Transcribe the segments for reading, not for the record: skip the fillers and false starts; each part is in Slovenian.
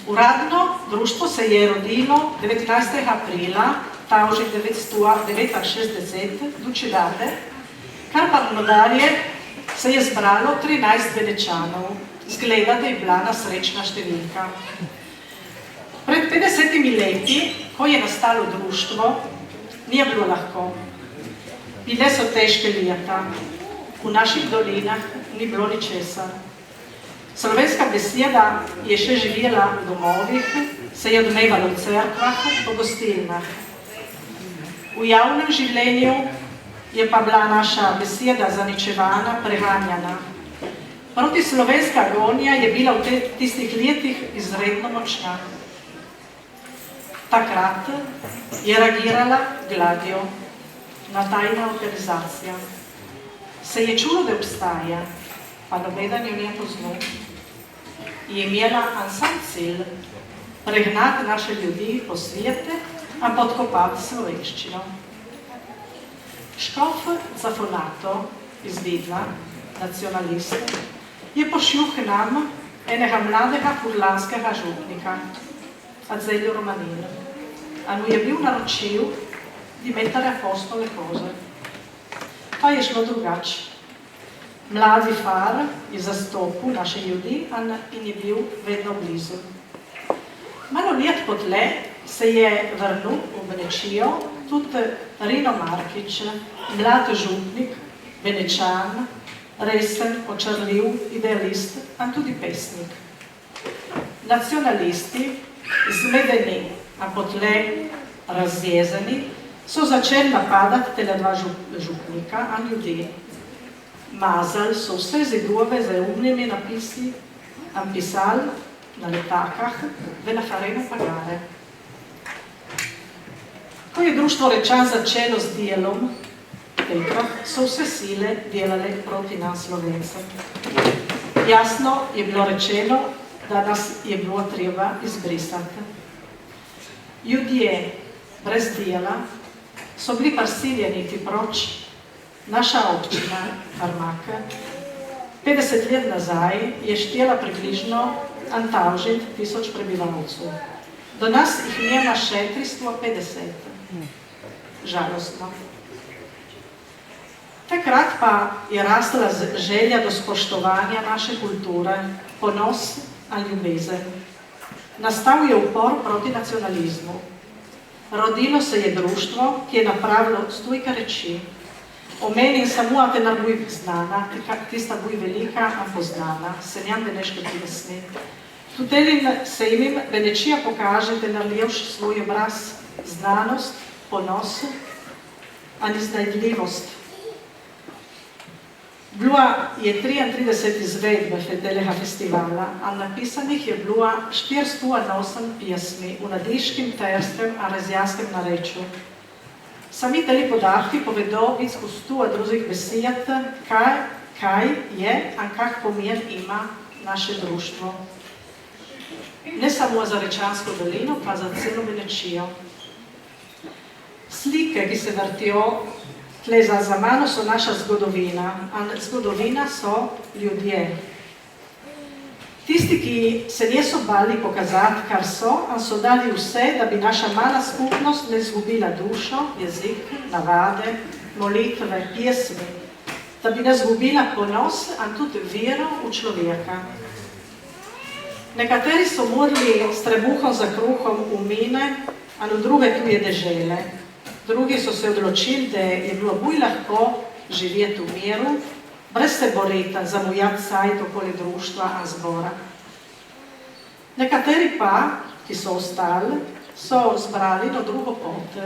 Uradno društvo se je rodilo 19. aprila 1969 duče date, kar pa nadalje se je zbralo 13 Benečanov. Zgleda, da je bila nasrečna številka. Pred 50 leti, ko je nastalo društvo, ni bilo lahko. Bile so težke leta. V naših dolinah ni bilo ničesar. Slovenska beseda je še živela v domovih, se je odmevala v cerkvah, po gostilnah. V javnem življenju je pa bila naša beseda zaničevana, preganjana. Protislovenska agonija je bila v tistih letih izredno močna. Takrat je reagirala gladjo, tajna organizacija. Se je čulo, da obstaja, pa nobeden jo ni poznal. Je imela en sam cilj, pregnati naše ljudi po svete, a podkopati slovenščino. Škof Zafonato iz Vidla, nacionalist, je pošil k nam enega mladega furlanskega župnika, Azelju Romanina, a mu je bil naročil Dimetar apostole koze. Pa je šlo drugače. Mladi far je zastopil naše ljudi in je bil vedno blizu. Malo let potle se je vrnil v Benečijo tudi Rino Markič, mlad župnik, Benečan, resen, očarljiv, idealist, a tudi pesnik. Nacionalisti, zmedeni, a potle razjezeni, so začeli napadati tele dva župnika, a ljudi. Mazali so vse zidove z umnimi napisi, pisali na letakah, ve na farene pagare. Ko je društvo Rečan začelo s delom, so vse sile delale proti nam Slovencem. Jasno je bilo rečeno, da nas je bilo treba izbrisati. Ljudje brez dela so bili prisiljeni iti proč. Naša občina Armak 50 let nazaj je štela približno 1000 prebivalcev. Do nas jih nema še 350. Žalostno. Takrat pa je rasla želja do spoštovanja naše kulture, ponos a ljubezen. Nastal je upor proti nacionalizmu. Rodilo se je društvo, ki je napravilo stojka reči. Omenim samo, a te nabuj znana, tista buj velika, a poznana, se njam beneške pjesmi. Tutelim se imim Benečija pokaže, da nalijevš svoj obraz, znanost, ponos, a neznajdljivost. Bila je 33 izvedbe telega festivala, a napisanih je bilo 408 pjesmi v nadiškem, terskem a razjaskem narečju. Sami teli podatki povedo več kot 100 drugih besed, kaj je, a kak pomen ima naše društvo. Ne samo za Rečansko dolino, pa za celo Venečijo. Slike, ki se vrtijo tle za mano, so naša zgodovina, a zgodovina so ljudje. Tisti, ki se niso bali pokazati, kar so, a so dali vse, da bi naša mala skupnost ne izgubila dušo, jezik, navade, molitve, pjesmi, da bi ne izgubila ponos, a tudi vero v človeka. Nekateri so morali s trebuhom za kruhom v mine, a v druge tuje dežele. Drugi so se odločili, da je bilo bolj lahko živeti v miru, brez se boriti za mujat sajt okoli društva a zbora. Nekateri pa, ki so ostali, so zbrali na drugo pot.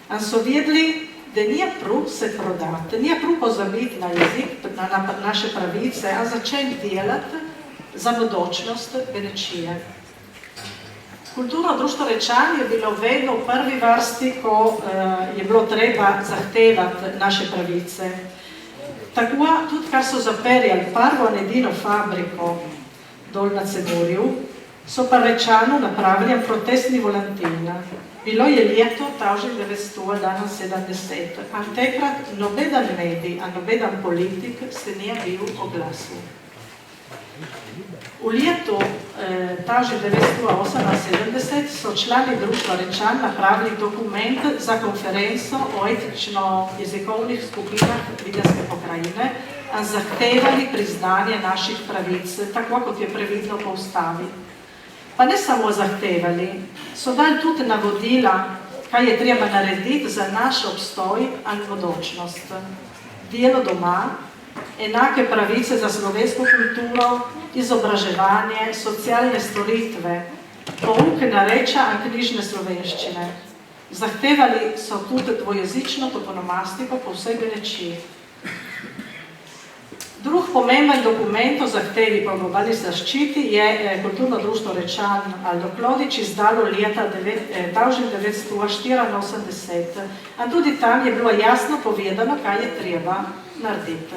A so vedeli, da nije prav se prodati, nije prav pozabiti na jezik, na naše pravice, a začeti delati za bodočnost Venečije. Kulturno društvo Rečan je bilo vedno v prvi vrsti, ko je bilo treba zahtevati naše pravice. Tako tudi, kar so zaperjali prvo nedino fabriko dol na Cedorju, so pa Rečanu napravili protestni volantin. Bilo je leto 1970, a takrat nobeden medij, a nobeden politik se nije bil oglasil. V letu 1978 so člani društva Rečan napravili dokument za konferenco o etnično-jezikovnih skupinah Videmske pokrajine in zahtevali priznanje naših pravic, tako kot je previdno po ustavi. Pa ne samo zahtevali, so dali tudi navodila, kaj je treba narediti za naš obstoj in bodočnost. Delo doma, enake pravice za slovensko kulturo, izobraževanje, socialne storitve, pouk narečja in knjižne slovenščine. Zahtevali so tudi dvojezično toponomastiko po vsej Venečiji. Drug pomemben dokument o zahtevi po globalni zaščiti je kulturno društvo Rečan Aldo Klodič izdalo leta 1984. A tudi tam je bilo jasno povedano, kaj je treba narediti.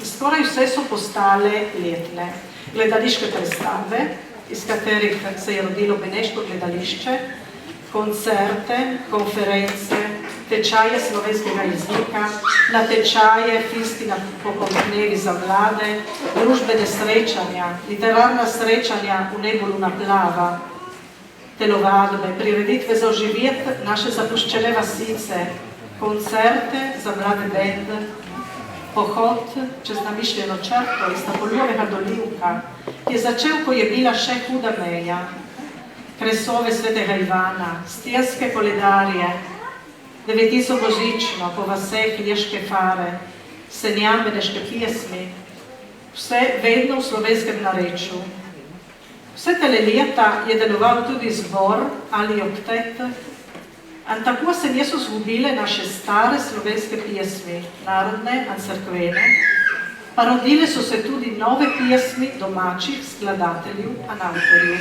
Skoraj vse so postale letne. Gledališke predstave, iz katerih se je rodilo Beneško gledališče, koncerte, konference, tečaje slovenskega jezika, natečaje Fistina popolnevni za mlade, družbene srečanja, literarna srečanja v nebu Luna plava, telovadbe, prireditve za oživjet naše zapuščene vasice, koncerte za mlade bende, pohod čez namišljeno črto iz Napoleonega dolivka, ki je začel, ko je bila še huda meja, kresove svetega Ivana, stijanske koledarje, devetico božično, po vaseh lješke fare, senjam beneške pjesmi, vse vedno v slovenskem narečju. Vse tele leta je deloval tudi zbor ali oktet, a tako se niso zgubile naše stare slovenske pjesmi, narodne in crkvene, pa rodile so se tudi nove pjesmi domačih skladateljev in avtorjev.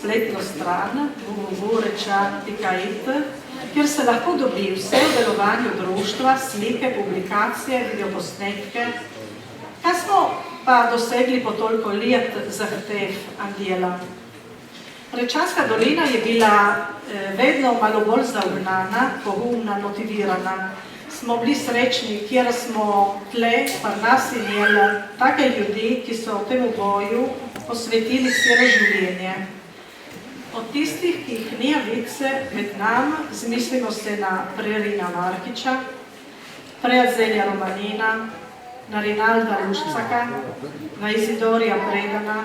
spletno stran www.reča.it, kjer se lahko dobi vse o delovanju društva, slike, publikacije, videoposnetke. Kaj smo pa dosegli po toliko let zahtev Andjela? Rečanska dolina je bila vedno malo bolj zaugnana, pogumna, motivirana. Smo bili srečni, kjer smo tle, pa nas imeli take ljudi, ki so v tem boju posvetili celo življenje. Od tistih, ki jih ni vice med nam, zmislimo se na Prerina Markiča, Preadzelja Romanina, na Rinalda Lušcaka, na Izidorja Predana,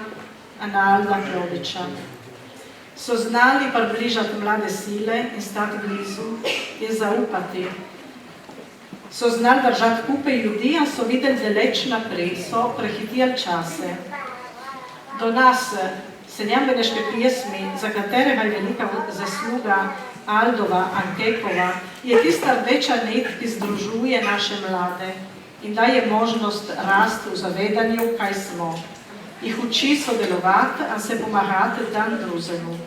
na Alda Klodiča. So znali približati mlade sile in stati blizu in zaupati. So znali držati kupe ljudi, a so videli daleč naprej, so prehitili čase. Do nas senjambeneške pjesmi, za katerega je velika zasluga Aldova, Ankekova, je tista rdeča nit, ki združuje naše mlade in daje možnost rasti v zavedanju, kaj smo. Jih uči sodelovati, a se pomagati dan drugemu.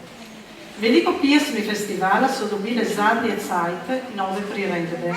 Veliko pjesmi festivala so dobile zadnje cajte, nove priredbe.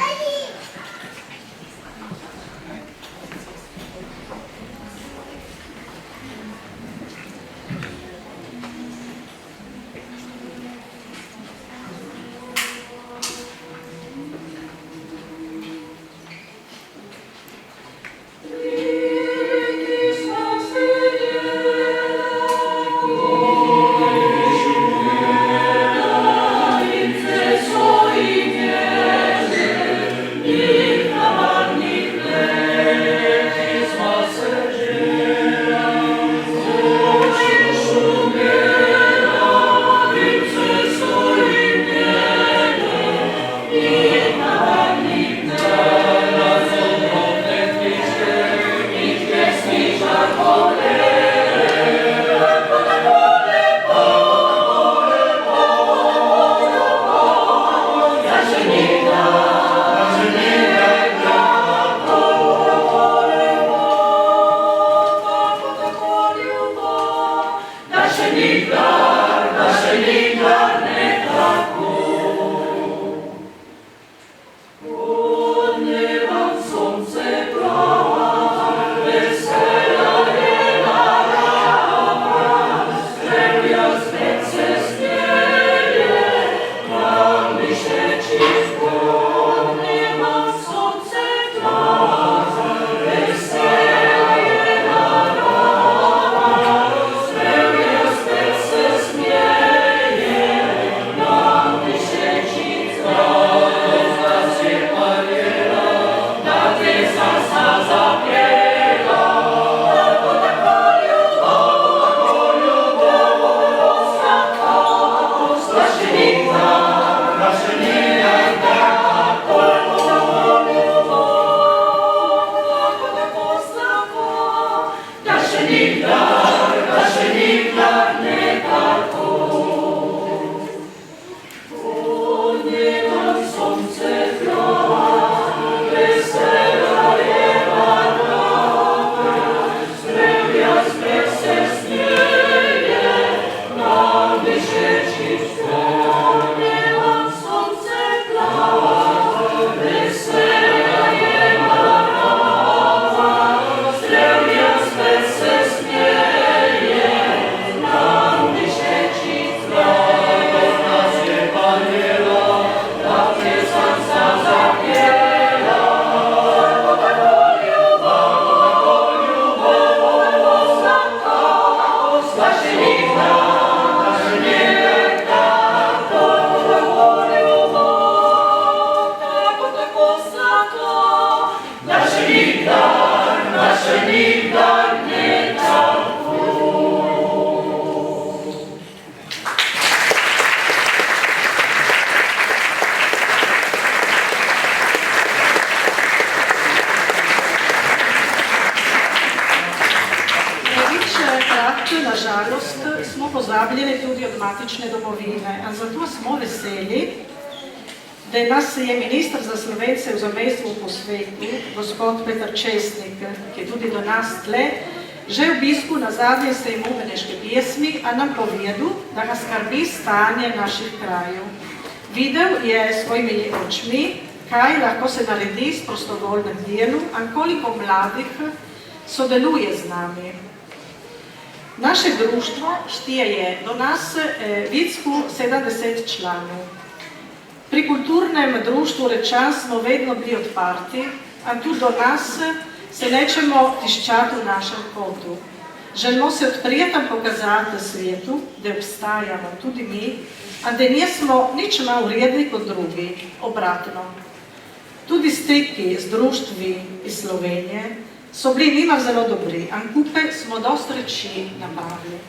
nažalost smo pozabljeni tudi od matične domovine, a zato smo veseli, da nas je minister za Slovence v zamestvu posvetil, gospod Peter Česnik, ki je tudi do nas tle, Že v obisku nazadnje se jim umeneške pjesmi, a nam povedu, da ga skrbi stanje naših krajev. Videl je svojimi očmi, kaj lahko se naredi s prostovoljnim delom, a koliko mladih sodeluje z nami. Naše društvo štijeje do nas vicku 70 članov. Pri kulturnem društvu Rečan smo vedno bili odprti, a tudi do nas se nećemo tiščati v našem kotu. Želimo se odprijetam pokazati svijetu, da obstajamo tudi mi, a da nismo nič manj vrijedni kot drugi, obratno. Tudi stiki z društvi iz Slovenije so bili njima zelo dobri, a kupe smo dosti reči nabavili.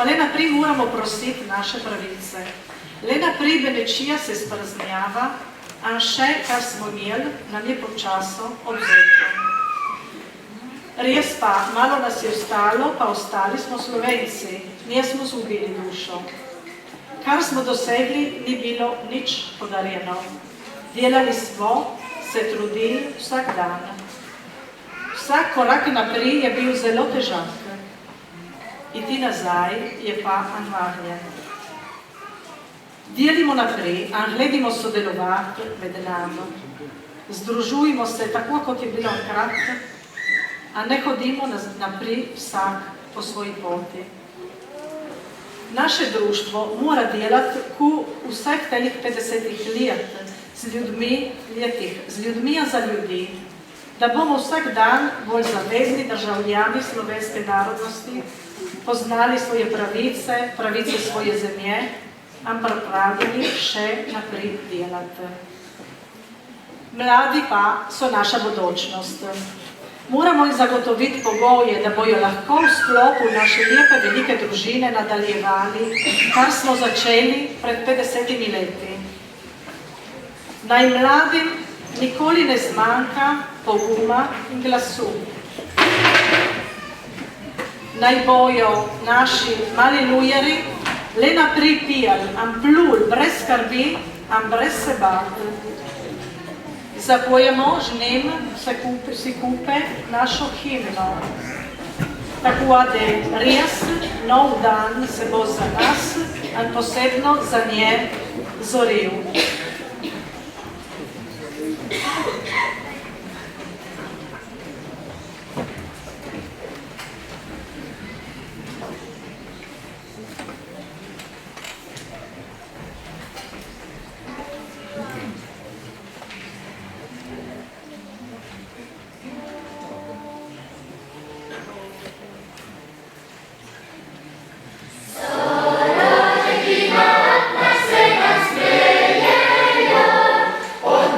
le naprej moramo prositi naše pravice. Le naprej Benečija se spraznjava, a še, kar smo imeli, nam je počaso odvzeto. Res pa, malo nas je ostalo, pa ostali smo Slovenci, nismo zgubili dušo. Kar smo dosegli, ni bilo nič podarjeno. Delali smo, se trudili vsak dan. Vsak korak naprej je bil zelo težak. Iti nazaj je pa anvarjen. Delimo naprej, a gledimo sodelovati med nami. Združujemo se tako, kot je bilo enkrat, a ne hodimo naprej vsak po svoji poti. Naše društvo mora delati v vseh telih 50 let z ljudmi in za ljudi, da bomo vsak dan bolj zavezni državljani slovenske narodnosti, poznali svoje pravice, pravice svoje zemlje, ampak pravili še naprej delati. Mladi pa so naša bodočnost. Moramo jim zagotoviti pogoje, da bojo lahko v sklopu naše lepe velike družine nadaljevali, kar smo začeli pred 50 leti. Naj mladim nikoli ne zmanjka poguma in glasu. naj bojo naši mali lujari le naprej pijali, am plul, brez skrbi, am brez seba. Zapojemo z njim si kupe našo himno. Tako da res nov dan se bo za nas, in posebno za nje, zoril. Od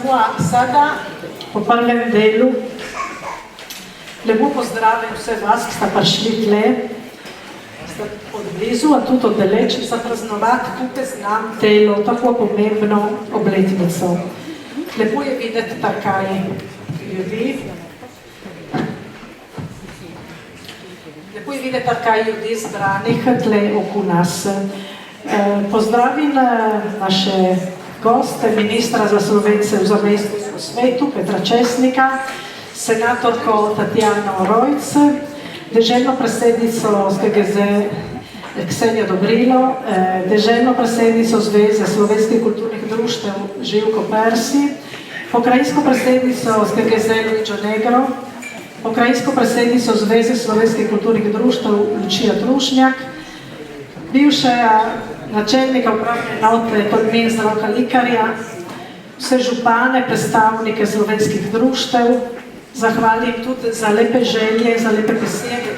No a sada, po prvem delu, lepo pozdravim vse vas, ki ste prišli tle, ste od blizu, a tudi od daleč, za praznovati tukaj z nam telo, tako pomembno obletnico. Lepo je videti takaj ljudi. Lepo je videti takaj ljudi zbranih tle oko nas. Pozdravim naše goste, ministra za Slovence v zamestništvu svetu Petra Česnika, senatorko Tatjano Rojc, deželno predsednico SKGZ Ksenijo Dobrilo, deželno predsednico Zveze slovenskih kulturnih društev Živko Persi, pokrajinsko predsednico SKGZ Luiđo Negro, pokrajinsko predsednico Zveze slovenskih kulturnih društev Lučija Trušnjak, bivšega načelnika upravne enote Tolmin Zdravka Likarja, vse župane, predstavnike slovenskih društev, zahvalim tudi za lepe želje, za lepe besede,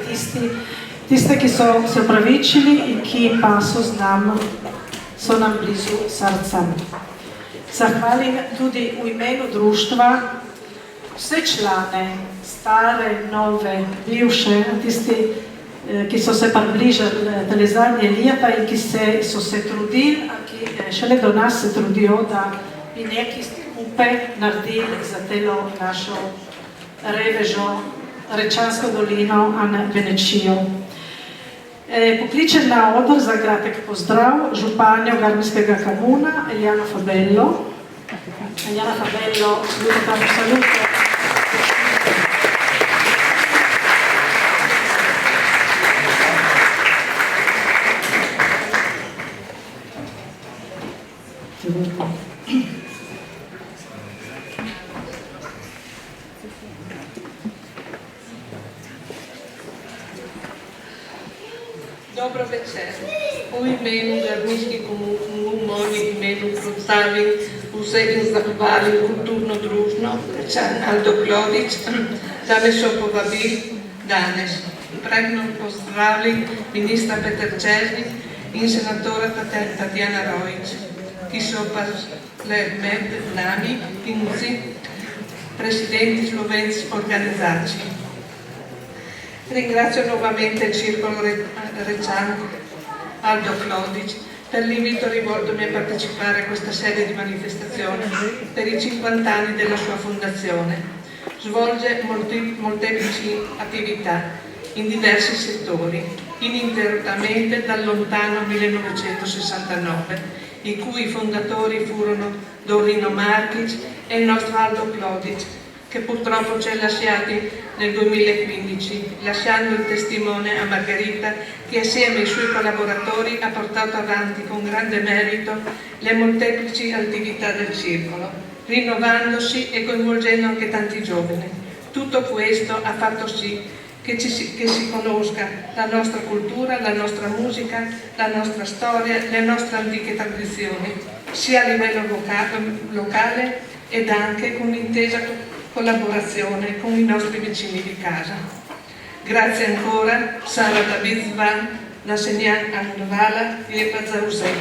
tiste, ki so se opravičili in ki pa so nam blizu srca. Zahvalim tudi v imenu društva vse člane, stare, nove, bivše, tisti, ki so se približali tele zadnje leta in ki so se trudili, a ki šele do nas se trudijo, da bi neki skupaj naredili za telo našo revežo, Rečansko dolino in Venečijo. Pokličem na odr za kratek pozdrav županjo Garminskega Kanuna, Eljano Fabello. Eljana Fabello, saluto. Dobro večer. V imenu Garminskih komun, mojim imenu predstavim vse in zahvalim kulturno družno Rečan Aldo Klodič, da me so povabili danes. Pregno pozdravim ministra Peter Česnik in senatora Tatjana Rojc, ki so pa med nami in vsi presidenti slovenskih organizacij. Ringrazio nuovamente il Circolo Rečan Aldo Klodič per l'invito rivoltomi a partecipare a questa serie di manifestazioni per i 50 anni della sua fondazione. Svolge molteplici attività in diversi settori, ininterrottamente dal lontano 1969, i cui fondatori furono Dorino Markic e il nostro Aldo Klodič, che purtroppo ci ha lasciati nel 2015, lasciando il testimone a Margherita, che assieme ai suoi collaboratori ha portato avanti con grande merito le molteplici attività del circolo, rinnovandosi e coinvolgendo anche tanti giovani. Tutto questo ha fatto sì che si conosca la nostra cultura, la nostra musica, la nostra storia, le nostre antiche tradizioni, sia a livello locale ed anche con l'intesa collaborazione con i nostri vicini di casa. Grazie ancora, Sara Tabizvan, Nasenyan Andovala e Pazzausè.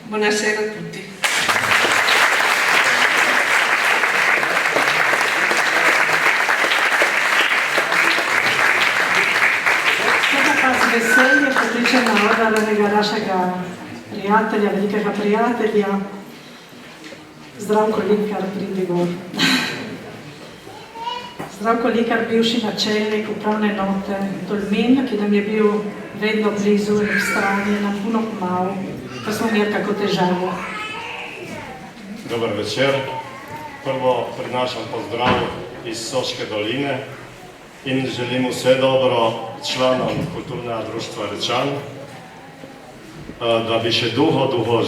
Buonasera a tutti. Veselje, pokličem na odar našega prijatelja, velikega prijatelja, Zdravko Likar, pridi gor. Zdravko Likar, bivši načelnik upravne enote Tolmin, ki nam je bil vedno blizu in v strani, nam puno pomagal, pa smo imeli kako težavo. Dobar večer. Prvo prinašam pozdrav iz Soške doline in želim vse dobro članom kulturnega društva Rečan, da bi še dugo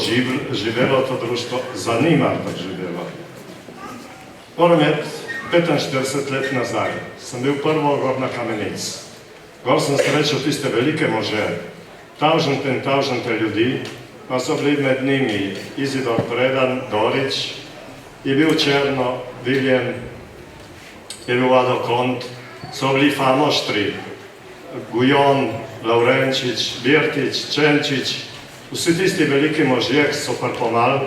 živelo to društvo, zanima da živelo. Moram reči, 45 let nazaj sem bil prvo gor na Kamenic. Gor sem srečal tiste velike može, tavžente ljudi, pa so bili med njimi Izidor Predan, Dorič, je bil Černo, Viljem, je bil Ado Kont, so bili famoštri, Gujon, Laurenčič, Birtič, Čenčič, vsi tisti veliki možje, ki so pripomali,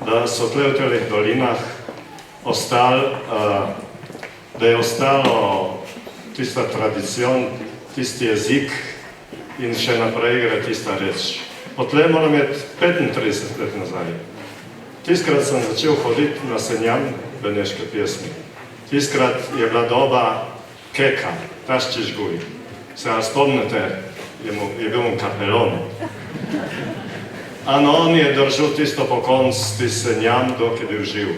da so tle v teh dolinah da je ostalo tista tradicion, tisti jezik in še naprej gre tista reč. Potlej moram imeti 35 let nazaj. Tiskrat sem začel hoditi na Senjam beneške pjesmi. Tiskrat je bila doba Keka, Tašči Žguj. Se vam spomnite, je bil on kapelon. Ano, on je držal tisto po konc, tisti Senjam, dok je bil živ.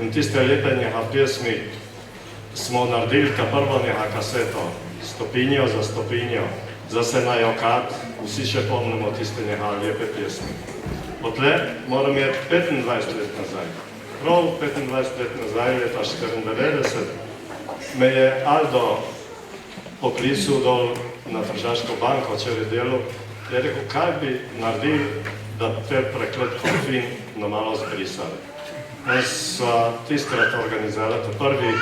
In tiste lepe njeha pjesmi smo naredili ta prvo njeha kaseto, stopinjo za stopinjo, zase na jokat, vsi še pomnimo tiste njeha lepe pjesmi. Potle moram je 25 let nazaj. Prav 25 let nazaj, leta 94, me je Aldo poklical dol na Tržaško banko, če je delal, je rekel, kaj bi naredil, da te preklet konfin na malo zbrisali. Jaz sva tiskrat organizala ta prvi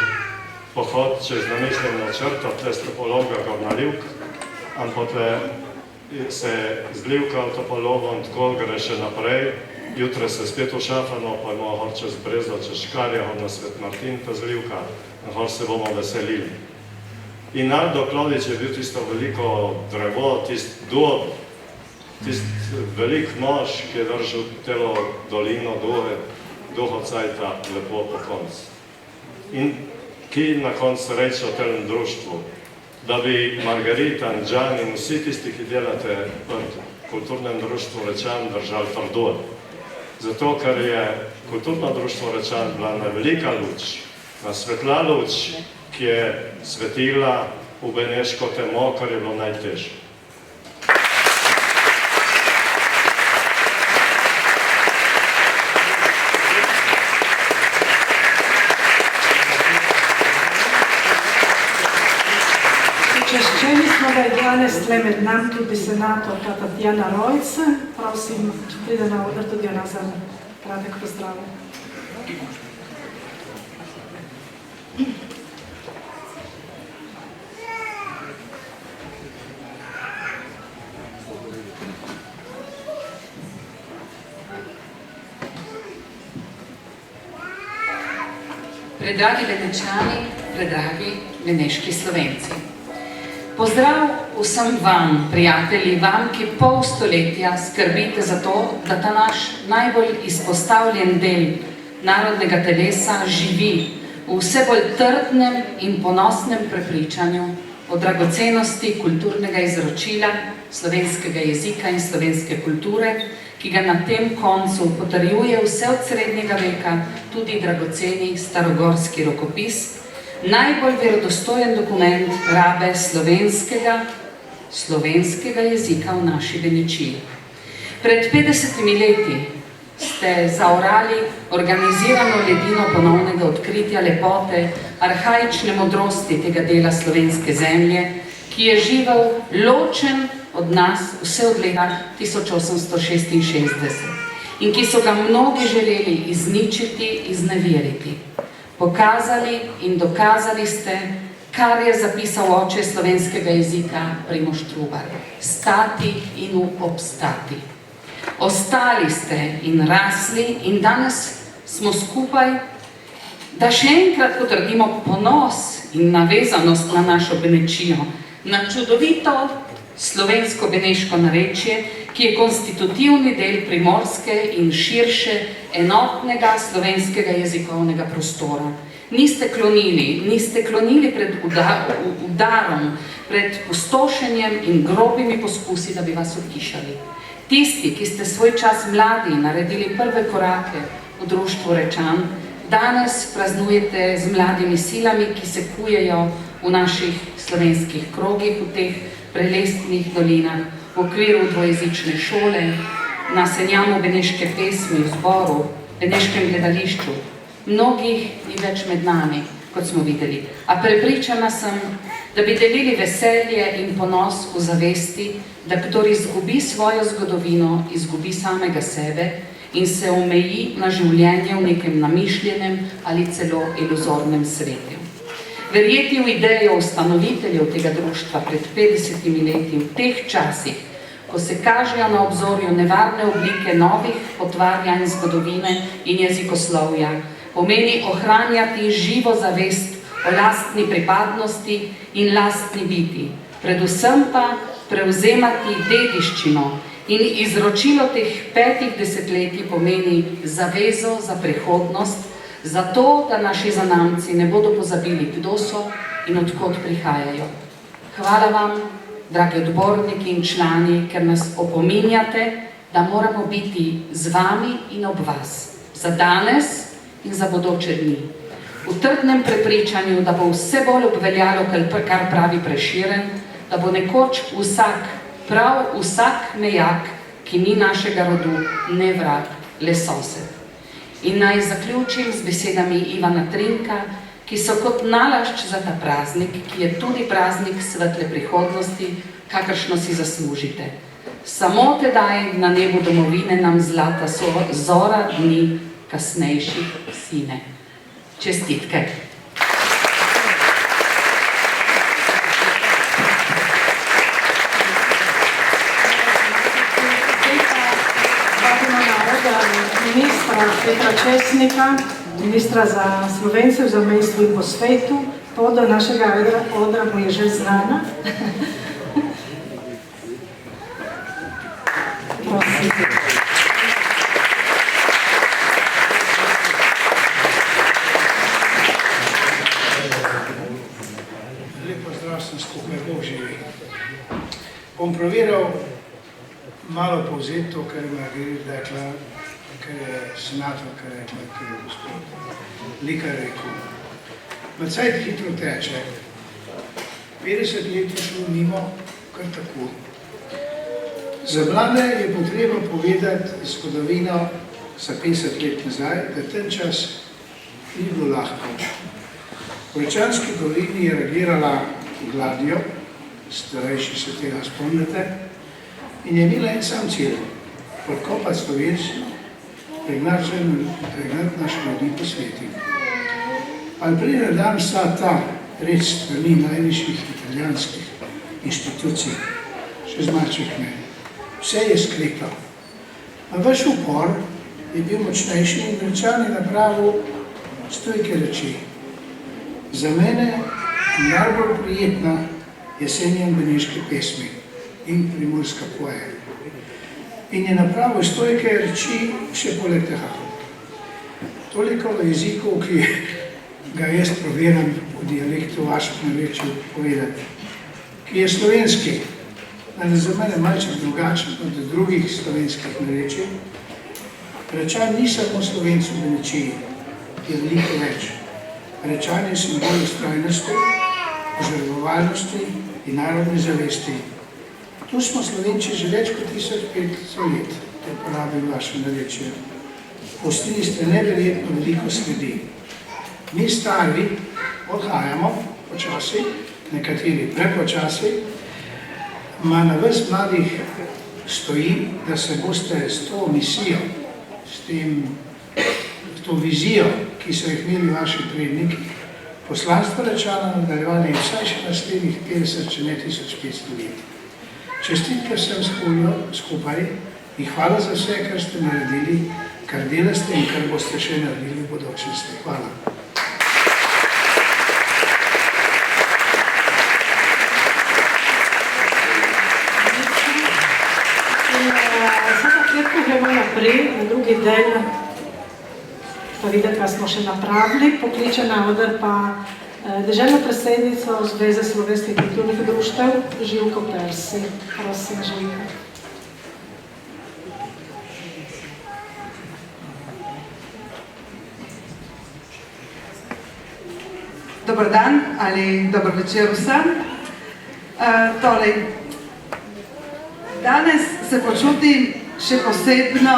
pohod čez namišljeno črto, tle stopologa Gorna Livk, in potle se zlivkal topologon, tako gre še naprej, jutre se spet ušafano, pa imamo hor čez Brezdo, čez Škarja, hor na Svet Martin, ta zlivka, in hor se bomo veselili. In Aldo Klodič je bil tisto veliko drevo, tist velik mož, ki je držal telo dolino duho cajta lepo po konc. In ki na konc reče o tem društvu, da bi Margarita, Anđan in vsi tisti, ki delate v kulturnem društvu Rečan, držali trdo. Zato, ker je kulturno društvo Rečan bila na velika luč, na svetla luč, ki je svetila v beneško temo, kar je bilo najtežje. Češčeni smo, da je danes tle med nam tudi senatorka Tatjana Rojc. Prosim, če pride na oder tudi ona za kratek pozdrav. Predragi Benečani, predragi beneški Slovenci. Pozdrav vsem vam, prijatelji, vam, ki pol stoletja skrbite za to, da ta naš najbolj izpostavljen del narodnega telesa živi v vse bolj trdnem in ponosnem prepričanju o dragocenosti kulturnega izročila slovenskega jezika in slovenske kulture, ki ga na tem koncu potrjuje vse od srednjega veka tudi dragoceni starogorski rokopis, najbolj verodostojen dokument rabe slovenskega jezika v naši Benečiji. Pred 50 leti ste zaorali organizirano ledino ponovnega odkritja lepote, arhaične modrosti tega dela slovenske zemlje, ki je živel ločen od nas vse od leta 1866 in ki so ga mnogi želeli izničiti, izneveriti. Pokazali in dokazali ste, kar je zapisal oče slovenskega jezika Primož Trubar, stati in obstati. Ostali ste in rasli in danes smo skupaj, da še enkrat potrdimo ponos in navezanost na našo Benečijo, na čudovito slovensko-beneško narečje, ki je konstitutivni del primorske in širše enotnega slovenskega jezikovnega prostora. Niste klonili pred udarom, pred pustošenjem in grobimi poskusi, da bi vas utišali. Tisti, ki ste svoj čas mladi naredili prve korake v društvu Rečan, danes praznujete z mladimi silami, ki se kujejo v naših slovenskih krogih, v teh prelestnih dolinah, v okviru dvojezične šole, na Senjamu beneške pesmi, v zboru, beneškem gledališču. Mnogih ni več med nami, kot smo videli, a prepričana sem, da bi delili veselje in ponos v zavesti, da kdor izgubi svojo zgodovino, izgubi samega sebe in se omeji na življenje v nekem namišljenem ali celo iluzornem svetju. Verjeti v idejo ustanoviteljev tega društva pred 50 leti, v teh časih, ko se kažejo na obzorju nevarne oblike novih potvarjanj zgodovine in jezikoslovja, pomeni ohranjati živo zavest o lastni pripadnosti in lastni biti, predvsem pa prevzemati dediščino in izročilo teh 5 desetletij pomeni zavezo za prihodnost, zato, da naši zanamci ne bodo pozabili, kdo so in odkot prihajajo. Hvala vam, dragi odborniki in člani, ker nas opominjate, da moramo biti z vami in ob vas, za danes in za bodoče dni. V trdnem prepričanju, da bo vse bolj obveljalo, kar pravi Prešeren, da bo nekoč vsak, prav vsak nejak, ki ni našega rodu, ne vrag, le sosed. In naj zaključim z besedami Ivana Trinka, ki so kot nalašč za ta praznik, ki je tudi praznik svetle prihodnosti, kakršno si zaslužite. Samo tedaj na nebu domovine nam zlata zora dni kasnejših sine. Čestitke. Ministra Petra Česnika, ministra za Slovence v zamejstvu in po svetu. Poda našega odra mu je že znana. Prosim. Lep pozdrav sem skupaj, Bog živi. Bom proviral malo povzeti to, kar je Margarita rekla, kar je senatorka rekla, kar je gospod Likar rekel. Cajt hitro teče. 50 let je šlo mimo, kar tako. Za mlade je potreba povedati zgodovino za 50 let nazaj, da ten čas ni bilo lahko. V Rečanski dolini je reagirala gladjo, starejši se tega spomnite, in je imela en sam cilj, podkopati slovenščino, pregnati naše ljudi po svetu. Ali pride dan vsa ta red strani najvišjih italijanskih inštitucij, še zmaček ne. Vse je sklepal. A vaš upor je bil močnejši in Rečani napravil stojke reči. Za mene najbolj prijetna jesenjem beneške pesmi in primorska poeja. In je napravil stojke reči še poleg tega. Toliko v jeziku, ki ga jaz probiram v dialektu vašem narečju povedati, ki je slovenski, za mene malček drugačen od drugih slovenskih narečij. Rečan ni samo Slovenci v Benečiji, je veliko več. Rečan je simbol vztrajnosti, požrtvovalnosti in narodne zavesti. Tu smo Slovenci že več kot 1500 let, da porabim vaše narečje. Pustili ste neverjetno veliko sledi. Mi stari odhajamo počasi, nekateri prepočasi, na vas mladih stoji, da se boste s to misijo, s to vizijo, ki so jih imeli vaši predniki, poslanstvo Rečana nadaljevali vsaj še naslednjih 50, če ne 1500 let. Čestitke vsem skupaj in hvala za vse, kar ste naredili, kar delate in kar boste še naredili v bodočnosti. Hvala. Gremo naprej, na drugi del, pa videti, kaj smo še napravili. Pokliče na oder pa deželno predsednico Zveze slovenskih kulturnih društev, Živko Persi. Prosim, Živko. Dobar dan ali dobar večer vsem. Danes se počutim še posebno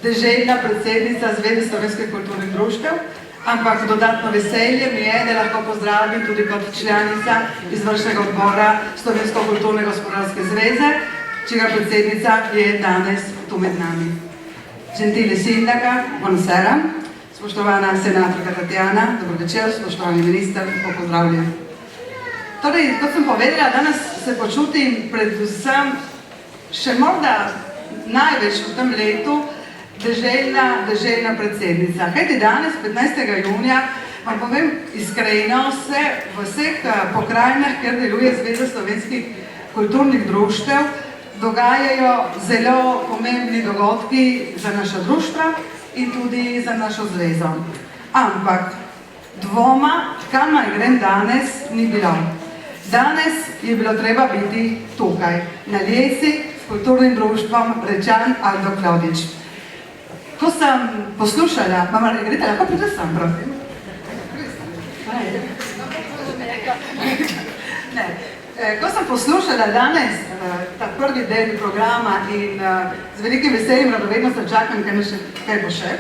deželna predsednica Zveze slovenskih kulturnih društev, ampak dodatno veselje mi je, da lahko pozdravim tudi kot članica izvršnega odbora Slovensko kulturno-gospodarske zveze, čigar predsednica je danes tu med nami. Gentile sindaca, buonasera, spoštovana senatorka Tatjana, dobro večer, spoštovani minister, lepo pozdravljen. Torej, kot sem povedala, danes se počutim predvsem še morda največ v tem letu deželna predsednica. Kajti danes, 15. junija, vam povem iskreno, se v vseh pokrajinah, kjer deluje Zveza slovenskih kulturnih društev, dogajajo zelo pomembni dogodki za naša društva in tudi za našo zvezo. Ampak dvoma, kam naj grem danes, ni bilo. Danes je bilo treba biti tukaj, na Ljesi, s kulturnim društvom Rečan Aldo Klodič. Ko sem poslušala, mama, greste, lahko pride sem, prosim? Ne. Ko sem poslušala danes ta prvi del programa in z velikim veseljem radovedno se čakam, kaj bo še,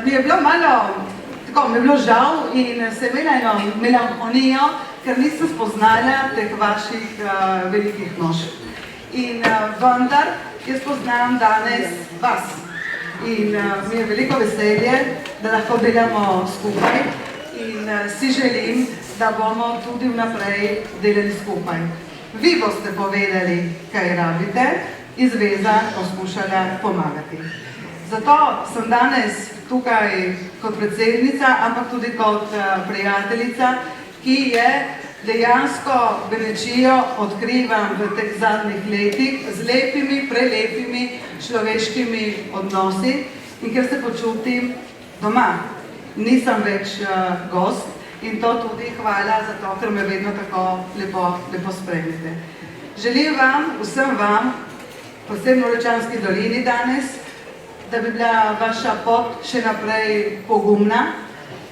mi je bilo malo, tako mi je bilo žal in se imela eno melanholijo, ker nisem spoznala teh vaših velikih nož. In vendar, jaz poznam danes vas. In mi je veliko veselje, da lahko delamo skupaj in si želim, da bomo tudi vnaprej delali skupaj. Vi boste povedali, kaj rabite in zveza poskušala pomagati. Zato sem danes tukaj kot predsednica, ampak tudi kot prijateljica, ki je dejansko Benečijo odkrivam v teh zadnjih letih z lepimi, prelepimi človeškimi odnosi in ker se počutim doma. Nisem več gost in to tudi hvala za to, ker me vedno tako lepo spremljate. Želim vam, vsem vam, posebno v Rečanski dolini danes, da bi bila vaša pot še naprej pogumna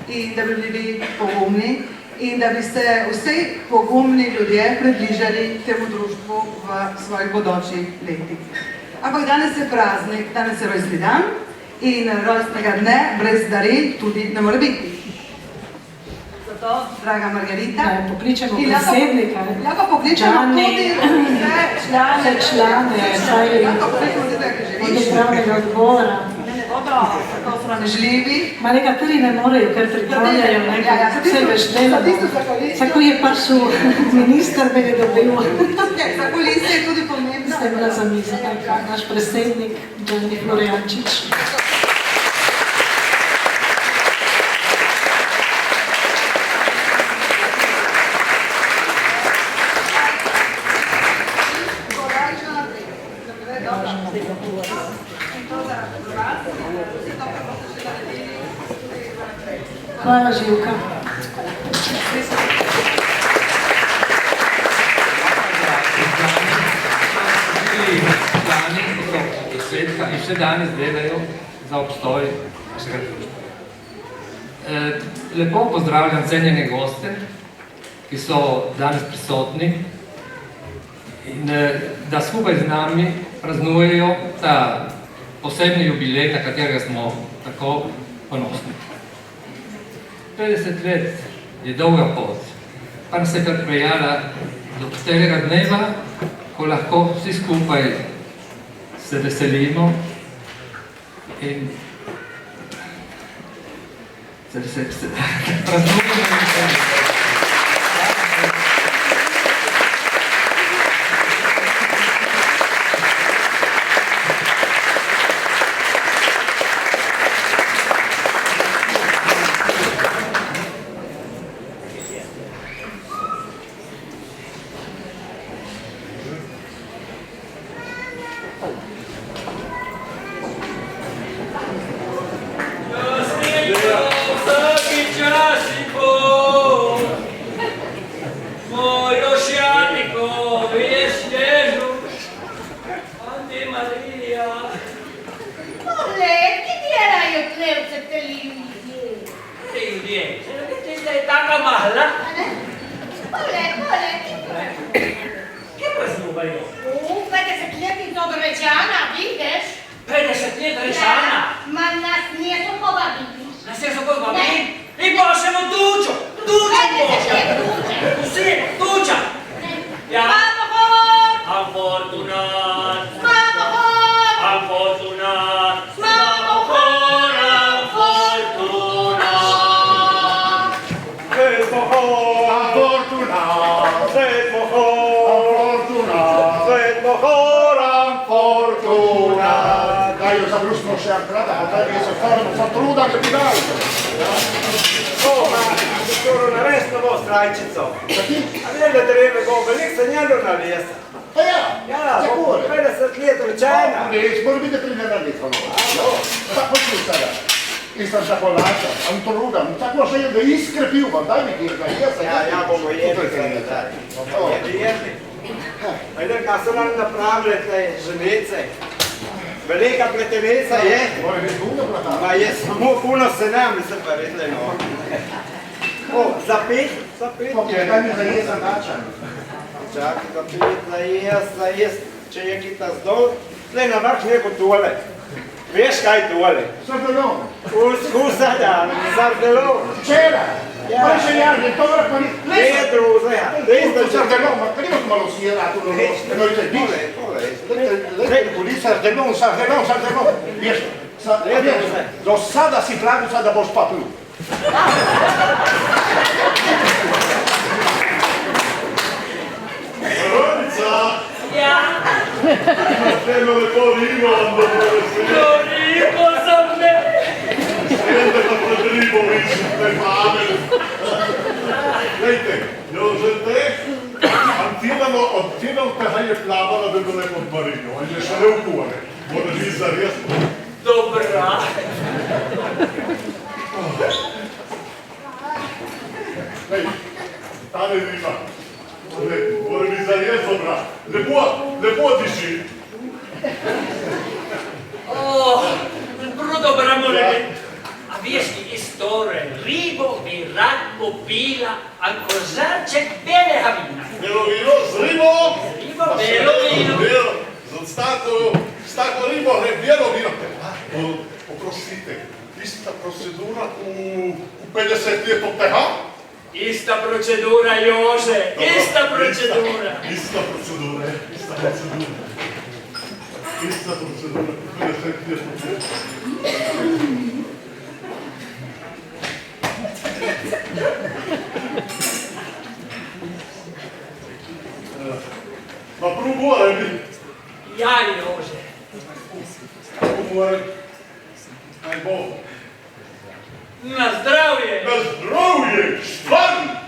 in da bi bili pogumni in da bi se vsi pogumni ljudje približali temu društvu v svojih bodočih letih. Ampak danes je praznik, danes je rojstni dan in rojstnega dne brez daril tudi ne more biti. Zato, draga Margarita, pokličemo predsednika. Lahko pokličemo tudi vse člane upravnega odbora. Bodo tako sramežljivi. Ma nekateri ne morejo, ker pripravljajo vse veš delamo. Tako je prišel minister, me je dobil. Za kulise je tudi pomembno. Ste bila za mizo, naš predsednik, Đani Florjančič. Hvala, Živka. In še danes delajo za obstoj vsega društva. Lepo pozdravljam cenjene goste, ki so danes prisotni in da skupaj z nami praznujejo ta posebni jubilej, na katerega smo tako ponosni. 50 let je dolga pot, pa nas je pripeljala do tega dneva, ko lahko vsi skupaj se veselimo in se praznujemo. Italia za brusno še arkrata, pa taj je se farno fa truda da bi dali. Ma, skoro naresno bo strajčico. A vem, da treba go, velik se njeno nalesa. Pa ja, Ja, 50 let rečena. Neč, mora biti primjerna leta. Tako ću sada. Nisam šakolata, am truda, tako še je da iskrepil, pa daj mi kjer ga jesa. Ja, bomo jedli sada, da. Jedli. Ajde, kaj so nam napravili te ženice? Velika pletenica je. Mora biti puno plata. Ma je samo puno sena, mislim pa rekli, no. O, za pet Ok, daj mi za jesa načan. Čakaj, za jest, če je kita zdol, tle na vrh neko tole. Veš kaj tole? Sardelon. Uskusa, sardelon. C'era. Ma c'è neanche, tora pa ni. Pedro, Sardelon, ma prima come lo si era tu, e noi te dici. Lei puli sardelon. Wiesz, do sada si pravi, sada boš pa pil. Veronica! Ja, Temo lepo ribo vam bo poveseli. ribo za me. Sredite pa pred ribo višite pamet. Lejte, Jožete, Antinom tega je plavala, da bi ne pod Marino, on je še ne ukuvane. Mora biti zares. Dobra. Lej, tale riba. Mora biti zares dobra. Lepo diši. Prav dobra mora biti. A veš ti istore, ribo bi rad popila, a kozarček belega vina. Belo vino z ribo. Ribo, belo vino. Z tako ribo, ne belo vino. Oprostite, ista procedura v 50 let od tega? Ista procedura, Jože, ista procedura. Ista procedura. 50 let od tega. Ma probore mi. Ja, Jože. Probore. Aj Bog. Na zdravje. Na zdravje, špan!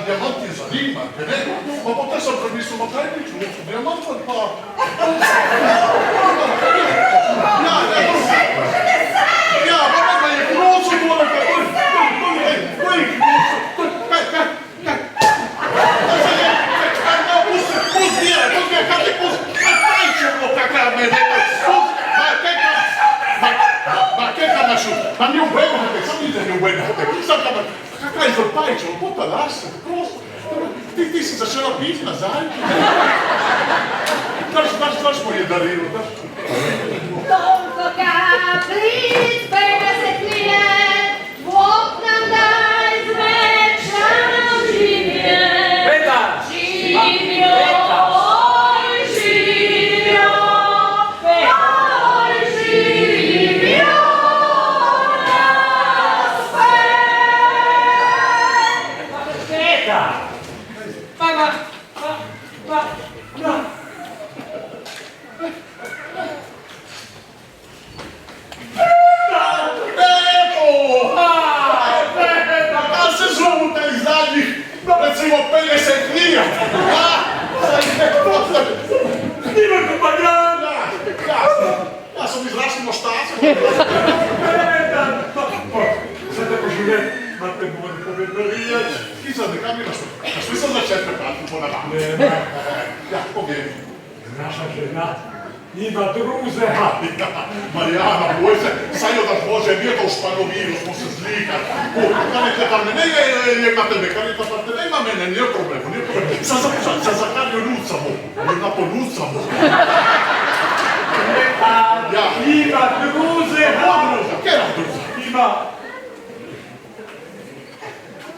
diamanti zanima, che ne? Ma potrei sempre visto ma kaj nič, ne so diamant od pa. Ja, pa je kroso dole, ma mio bello, sam ide mio bello, kaj za pajčo, puta lasă, prosto, ti si začela piti nazaj. Daš moje darilo, daš. Toliko kaplic, 50 let, Bog nam daj zvečano živje. Živjo, oj živjo, oj živjo. Recimo 50 lija! Nima kompanjana! Ja sam izrašli moštac. Sad neko živjet, imate moj povedarijač. I sad neka mi našli sam začetka kartu po nadam. Ja, povijek. Naša žena ima druze. Marijana, boj se, saj da Bože, nije to španovilo, smo se zlikali. Kanete tam ne je na tebe, kanete tam ne ima mene, nije problemu, nije problemu. Sad za karju nucamo, jedna po nucamo. Ima druze. Kjera druze? Ima.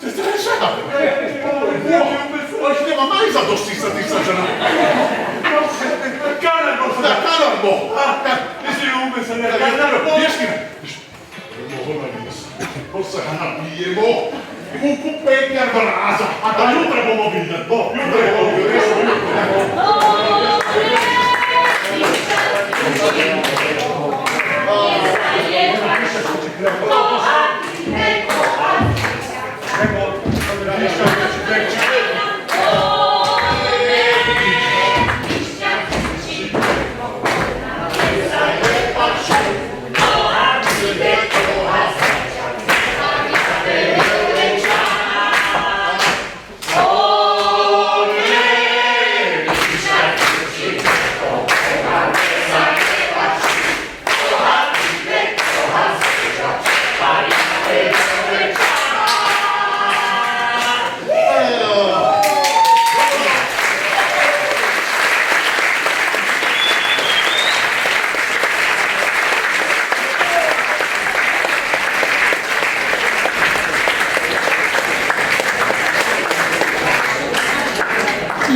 Te ste žena? Oš nema majza došli sa ti sa žena. Kanarbo. Da, kanarbo. Misli ume se ne kanarbo. Ješkine. Ko se napijemo, kupu petnjar braza, a da jutra bomo vidjeti. Jutra bomo vidjeti.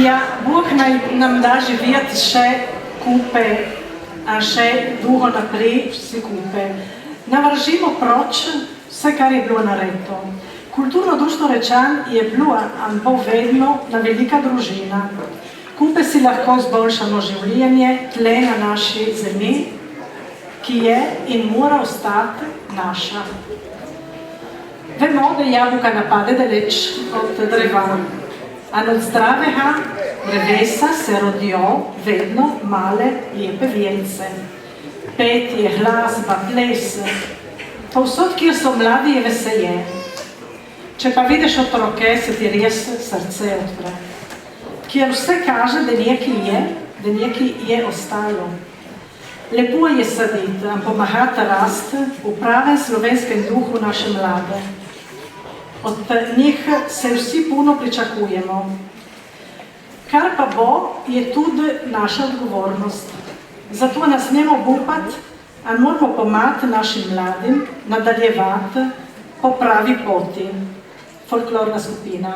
Ja, Bog naj nam da živeti še kupe, a še dolgo naprej vsi kupe. Navržimo proč vse, kar je bilo nareto. Kulturno društvo Rečan je bilo, in bo vedno, na velika družina. Kupe si lahko zboljšamo življenje tle na naši zemlji, ki je in mora ostati naša. Vemo, da jabuka napade daleč od dreva. A od zdravega drevesa se rodijo vedno male, lepe vejice. Petje, glasba, ples. Povsod, kjer so mladi, je veselje. Če pa vidiš otroke, se ti res srce odpre. Kjer vse kaže, da nekaj je ostalo. Lepo je saditi, nam pomagati rast v pravem slovenskem duhu naše mlade. Od njih se vsi puno pričakujemo. Kar pa bo, je tudi naša odgovornost. Zato ne smemo upati, a moramo pomagati našim mladim nadaljevati po pravi poti. Folklorna skupina.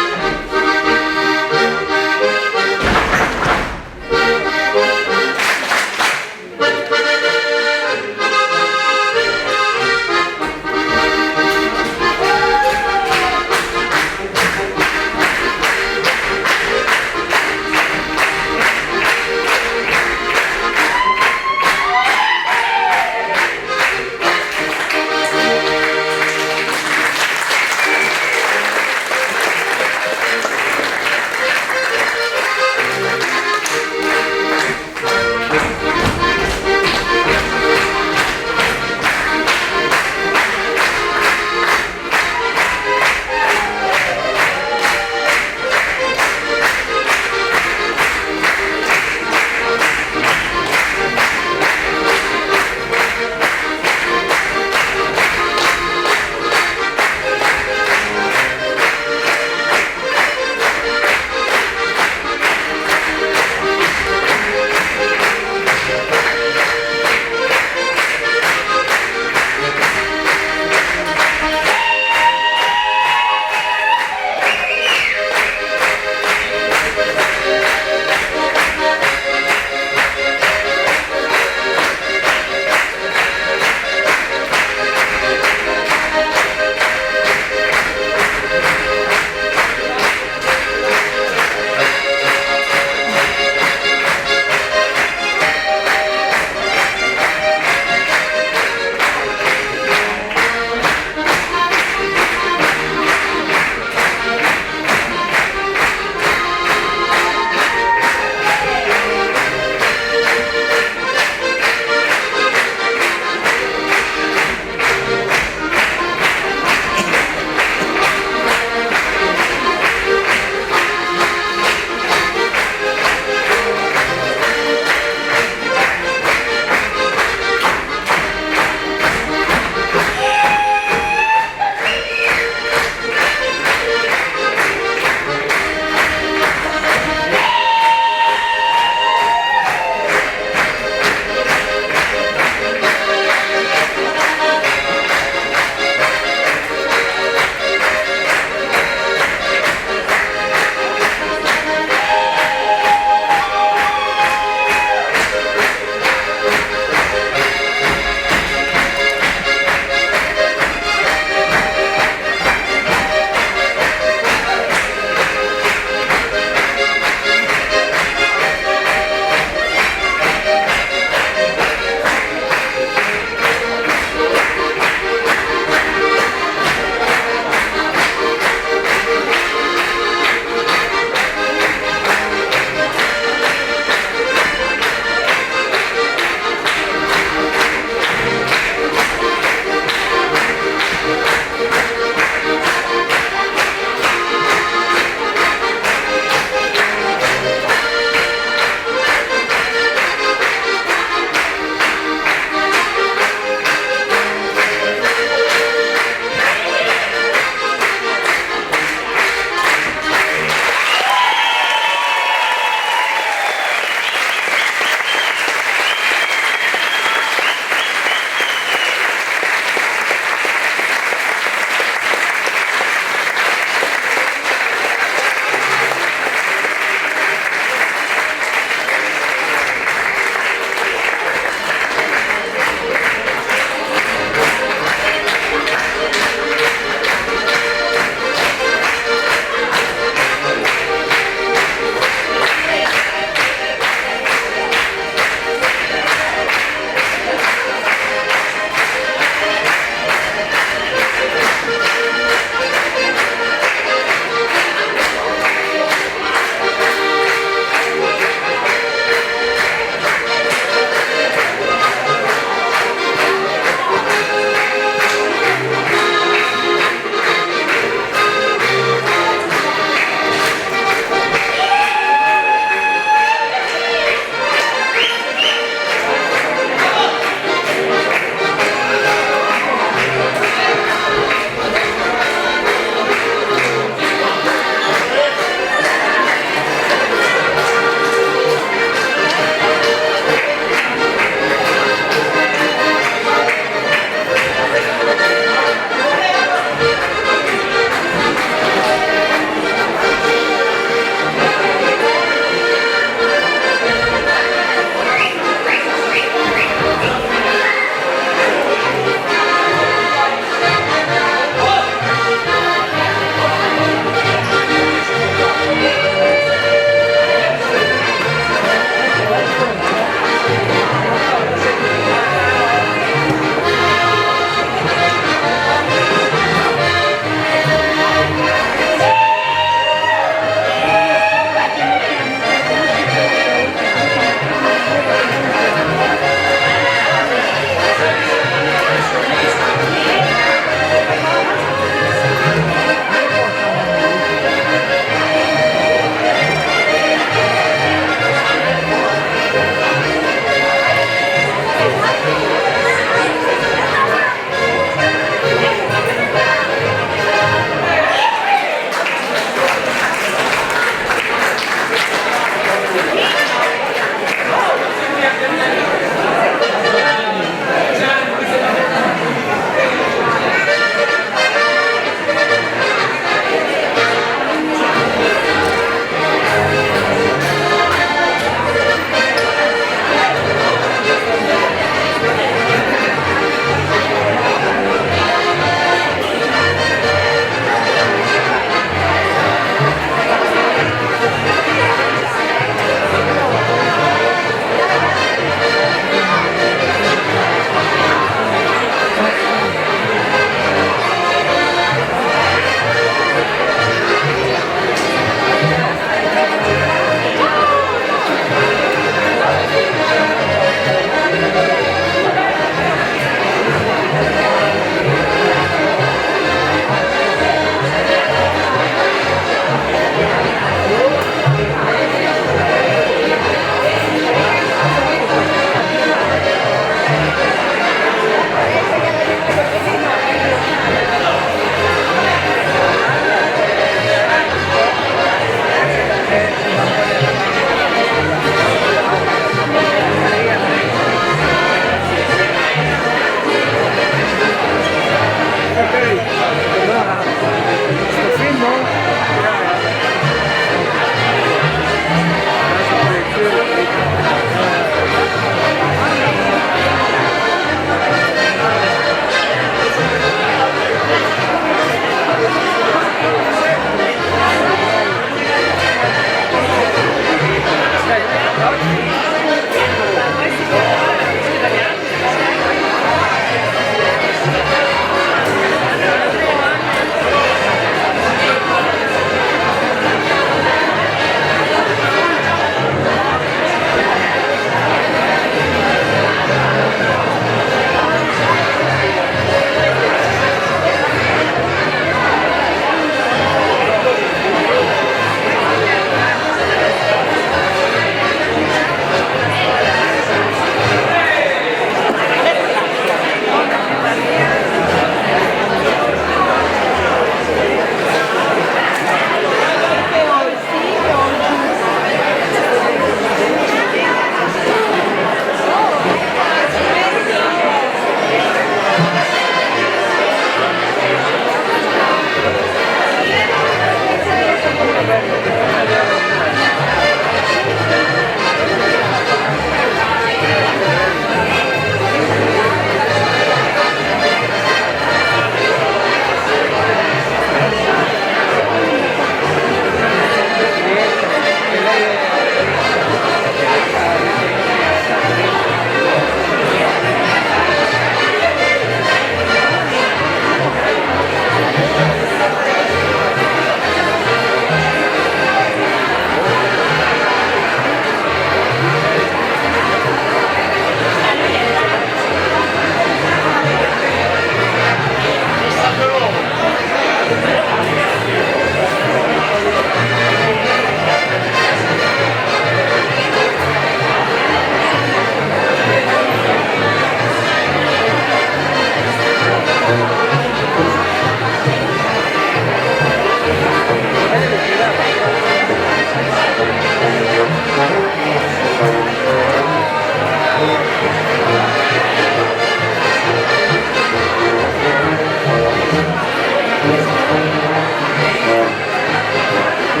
Di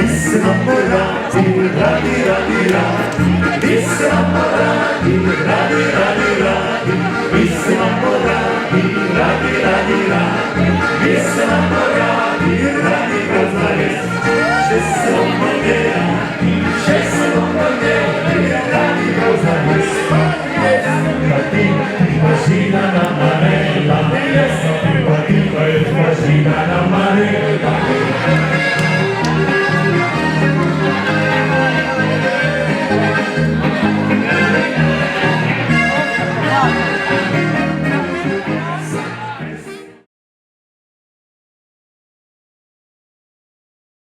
siamo innamorati, radi, radi, radi, di siamo